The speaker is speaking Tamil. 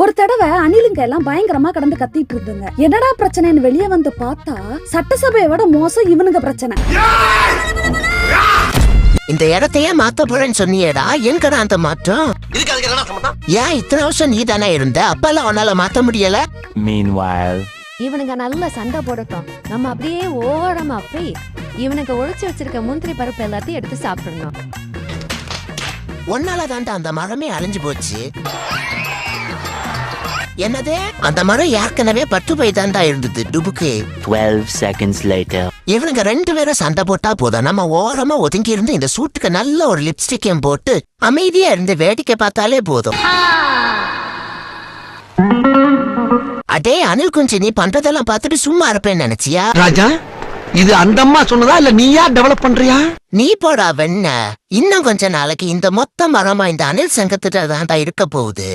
ஒரு தடவை அணிலுங்க எல்லாம் பயங்கரமா கடந்து கத்திட்டு இருந்துங்க. என்னடா பிரச்சனைன்னு வெளியே வந்து பார்த்தா சட்டசபையை விட மோசம் இவனுங்க பிரச்சனை. இந்த இடத்தையே மாத்த போறேன்னு சொன்னியேடா, என்கடா அந்த மாற்றம்? ஏன் இத்தனை வருஷம் நீ தானே இருந்த, அப்பெல்லாம் உன்னால மாத்த முடியல? இவனுங்க நல்ல சண்டை போடட்டும், நம்ம அப்படியே ஓரமா போய் இவனுக்கு ஒழிச்சு வச்சிருக்க முந்திரி பருப்பு எல்லாத்தையும் எடுத்து சாப்பிடணும். ஒன்னால தாண்டா அந்த மரமே அழிஞ்சு போச்சு. என்னது, அந்த மரம் ஏற்கனவே பட்டு போய் தாண்டா இருந்தது டுபுக்கு. 12 seconds later. இவனுங்க 2 பேரும் சண்டை போட்டா போதும், நம்ம ஓரமா ஒதுங்கி இருந்து இந்த சூட்டுக்கு நல்ல ஒரு லிப்ஸ்டிக்கையும் போட்டு அமைதியா இருந்து வேடிக்கை பார்த்தாலே போதும். அடே அனில் குஞ்சு, நீ பண்றதெல்லாம் பார்த்துட்டு சும்மா இருப்பேன்னு நினைச்சியா? ராஜா, இது அந்த அம்மா சொன்னதா இல்ல நீயா டெவலப் பண்றியா? நீ போடா வெண்ண. இன்னும் கொஞ்ச நாளைக்கு இந்த மொத்த மரமா இந்த அனில் சங்கத்திட்ட தாண்டா இருக்க போகுது.